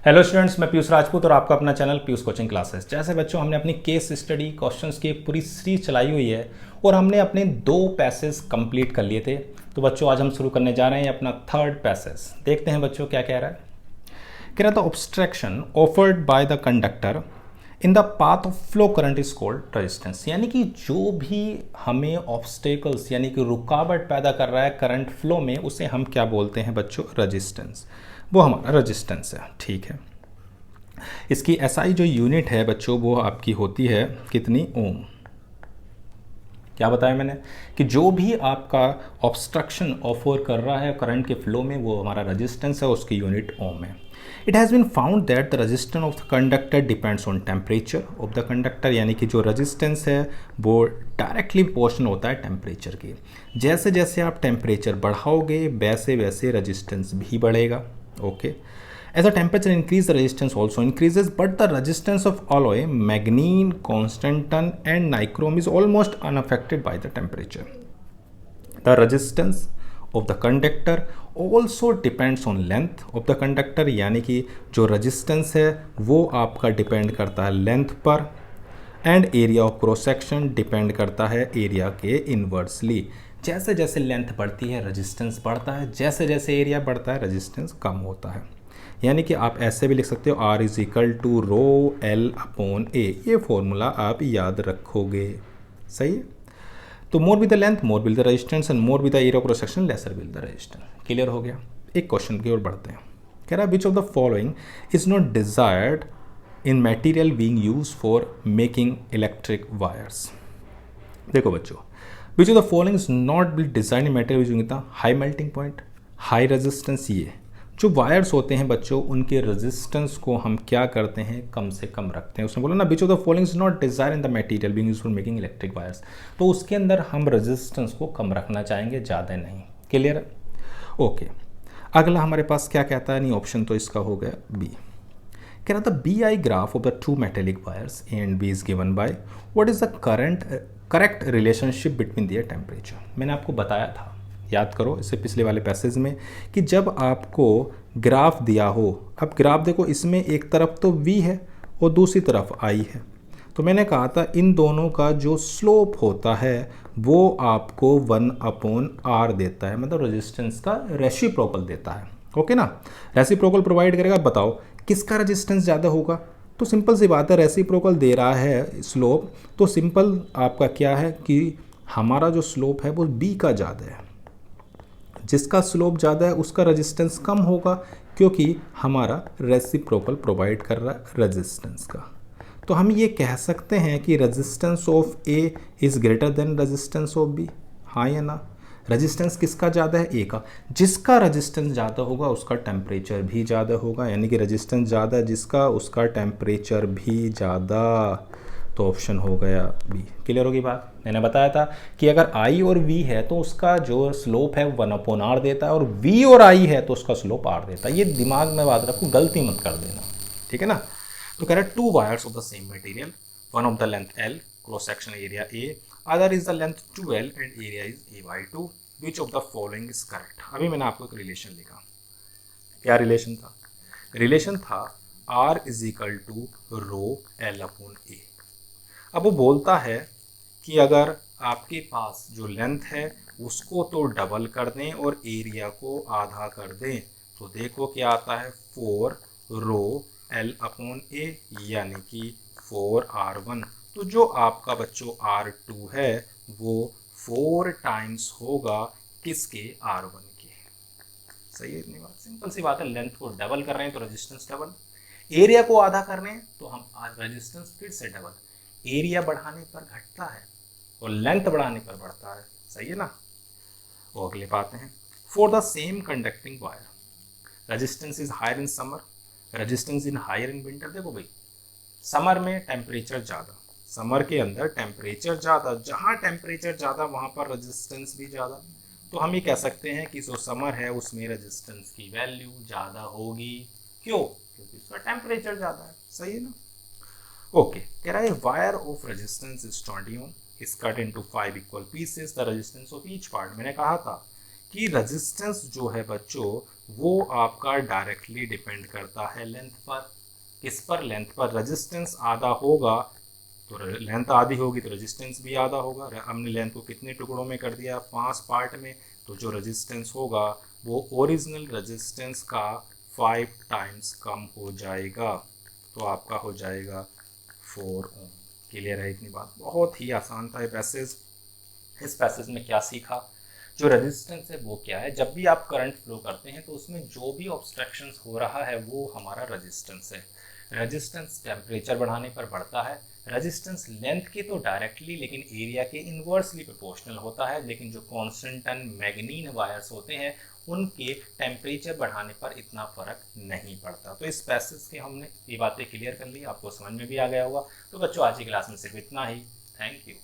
Hello students, मैं पीयूष राजपूत और आपका अपना चैनल पीयूष कोचिंग क्लासेस। जैसे बच्चों हमने अपनी केस स्टडी क्वेश्चंस की एक पूरी सीरीज चलाई हुई है और हमने अपने 2 पैसेज कंप्लीट कर लिए थे। तो बच्चों आज हम शुरू करने जा रहे हैं अपना थर्ड पैसेज। देखते हैं बच्चों क्या कह रहा है। कह रहा था obstruction offered by the conductor in the path of flow current is called resistance. यानी कि जो भी हमें ऑब्स्टेकल्स यानी कि रुकावट पैदा कर रहा है करंट फ्लो में, उसे हम क्या बोलते हैं बच्चों? रेजिस्टेंस। वो हमारा रेजिस्टेंस है। ठीक है, इसकी एसआई जो यूनिट है बच्चों वो आपकी होती है कितनी? ओम। क्या बताया मैंने कि जो भी आपका ऑब्स्ट्रक्शन ऑफर कर रहा है करंट के फ्लो में वो हमारा रेजिस्टेंस है, उसकी यूनिट ओम है। It has been found that the resistance of the conductor depends on temperature of the conductor. यानी कि जो रेजिस्टेंस है वो डायरेक्टली प्रोपोर्शनल होता है टेम्परेचर के। जैसे जैसे आप टेम्परेचर बढ़ाओगे वैसे वैसे रेजिस्टेंस भी बढ़ेगा। Okay, as the temperature increase, the resistance also increases, but the resistance of alloy, manganese, constantan and nichrome is almost unaffected by the temperature. The resistance of the conductor also depends on length of the conductor। यानी कि जो resistance है वो आपका depend करता है length पर, and area of cross section depend करता है area के inversely। जैसे जैसे लेंथ बढ़ती है रेजिस्टेंस बढ़ता है, जैसे जैसे एरिया बढ़ता है रेजिस्टेंस कम होता है। यानी कि आप ऐसे भी लिख सकते हो R is equal to rho L upon A. ये फॉर्मूला आप याद रखोगे। सही है। तो more with the length more with the resistance and more with the area cross section lesser with the resistance. Clear हो गया। एक क्वेश्चन की ओर बढ़ते हैं। कह रहा है which of the following is not desired in material being used for making electric wires. देखो बच्चों, which of the following is not be design in material using the high melting point, high resistance. ये जो wires होते हैं बच्चों उनके resistance को हम क्या करते हैं? कम से कम रखते हैं। उसने बोला ना which of the following is not Dzire in the material being used for making electric wires. तो उसके अंदर हम रेजिस्टेंस को कम रखना चाहेंगे, ज़्यादा नहीं। क्लियर है? ओके, अगला हमारे पास क्या कहता है? नहीं, ऑप्शन तो इसका हो गया बी। कह रहा था B I graph of the two metallic wires A and B is given by what is the correct relationship between their temperature. मैंने आपको बताया था, याद करो इससे पिछले वाले पैसेज में, कि जब आपको ग्राफ दिया हो, अब ग्राफ देखो इसमें एक तरफ तो V है और दूसरी तरफ I है, तो मैंने कहा था इन दोनों का जो स्लोप होता है वो आपको 1/r देता है, मतलब रेजिस्टेंस का रेसिप्रोकल देता है। ओके ना, रेसिप्रोकल प्रोवाइड करेगा। बताओ किसका रेजिस्टेंस ज़्यादा होगा? तो सिंपल सी बात है, रेसिप्रोकल दे रहा है स्लोप, तो सिंपल आपका क्या है कि हमारा जो स्लोप है वो B का ज़्यादा है। जिसका स्लोप ज़्यादा है उसका रेजिस्टेंस कम होगा, क्योंकि हमारा रेसिप्रोकल प्रोवाइड कर रहा है रेजिस्टेंस का। तो हम ये कह सकते हैं कि resistance of A is greater than resistance of B. हाँ या ना? रेजिस्टेंस किसका ज़्यादा है? ए का। जिसका रेजिस्टेंस ज़्यादा होगा उसका टेम्परेचर भी ज़्यादा होगा, यानी कि रेजिस्टेंस ज़्यादा जिसका उसका टेम्परेचर भी ज़्यादा। तो ऑप्शन हो गया बी। क्लियर होगी बात? मैंने बताया था कि अगर I और V है तो उसका जो स्लोप है 1/r देता है, और V और I है तो उसका स्लोप R देता है। ये दिमाग में बात रखो, गलती मत कर देना। ठीक है ना? तो कह रहा है to wires of the same material, one of the length L, cross section area A, other is the length 2L and area is A/2, which of the following is correct. अभी मैंने आपको एक रिलेशन लिखा। क्या relation था? Relation था R is equal to rho L upon A। अब वो बोलता है कि अगर आपके पास जो लेंथ है उसको तो डबल कर दें और एरिया को आधा कर दें, तो देखो क्या आता है 4 रो L अपॉन A, यानी कि 4R1। तो जो आपका बच्चों R2 है वो 4 टाइम्स होगा किसके? R1 के। सही है? इतनी बात, सिंपल सी बात है। लेंथ को डबल कर रहे हैं तो रेजिस्टेंस डबल, एरिया को आधा कर रहे हैं तो हम रेजिस्टेंस फिर से डबल। एरिया बढ़ाने पर घटता है और लेंथ बढ़ाने पर बढ़ता है। सही है ना? वो अगले बात हैं। For the same conducting wire resistance is higher in summer, resistance in higher in winter. देखो भाई, समर में टेम्परेचर ज़्यादा, समर के अंदर टेम्परेचर ज़्यादा, जहाँ टेम्परेचर ज़्यादा वहाँ पर रेजिस्टेंस भी ज़्यादा। तो हम ये कह सकते हैं कि जो समर है उसमें रेजिस्टेंस की वैल्यू ज़्यादा होगी। क्यों? क्योंकि उसका टेम्परेचर ज़्यादा है। सही है ना? ओके, कह रहा है wire of resistance is 20 ohm is cut into 5 equal pieces, the resistance of each part। मैंने कहा था कि रेजिस्टेंस जो है बच्चों वो आपका डायरेक्टली डिपेंड करता है लेंथ पर। किस पर? लेंथ पर। रेजिस्टेंस आधा होगा तो लेंथ आधी होगी तो रेजिस्टेंस भी आधा होगा। हमने लेंथ को कितने टुकड़ों में कर दिया? 5 पार्ट में। तो जो रेजिस्टेंस होगा वो ओरिजिनल रेजिस्टेंस का 5 टाइम्स कम हो जाएगा, तो आपका हो जाएगा 4 ओम। क्लियर है इतनी बात? बहुत ही आसान था ये पैसेज। इस पैसेज में क्या सीखा? जो रेजिस्टेंस है वो क्या है? जब भी आप करंट फ्लो करते हैं तो उसमें जो भी ऑब्स्ट्रक्शन हो रहा है वो हमारा रेजिस्टेंस है। रेजिस्टेंस टेम्परेचर बढ़ाने पर बढ़ता है। रेजिस्टेंस लेंथ के तो डायरेक्टली लेकिन एरिया के इन्वर्सली प्रोपोर्शनल होता है, लेकिन जो कॉन्स्टेंट एंड मैग्नीन वायर्स होते हैं उनके टेम्परेचर बढ़ाने पर इतना फ़र्क नहीं पड़ता। तो इस पैसेज के हमने ये बातें क्लियर कर ली, आपको समझ में भी आ गया होगा। तो बच्चों आज की क्लास में सिर्फ इतना ही। Thank you.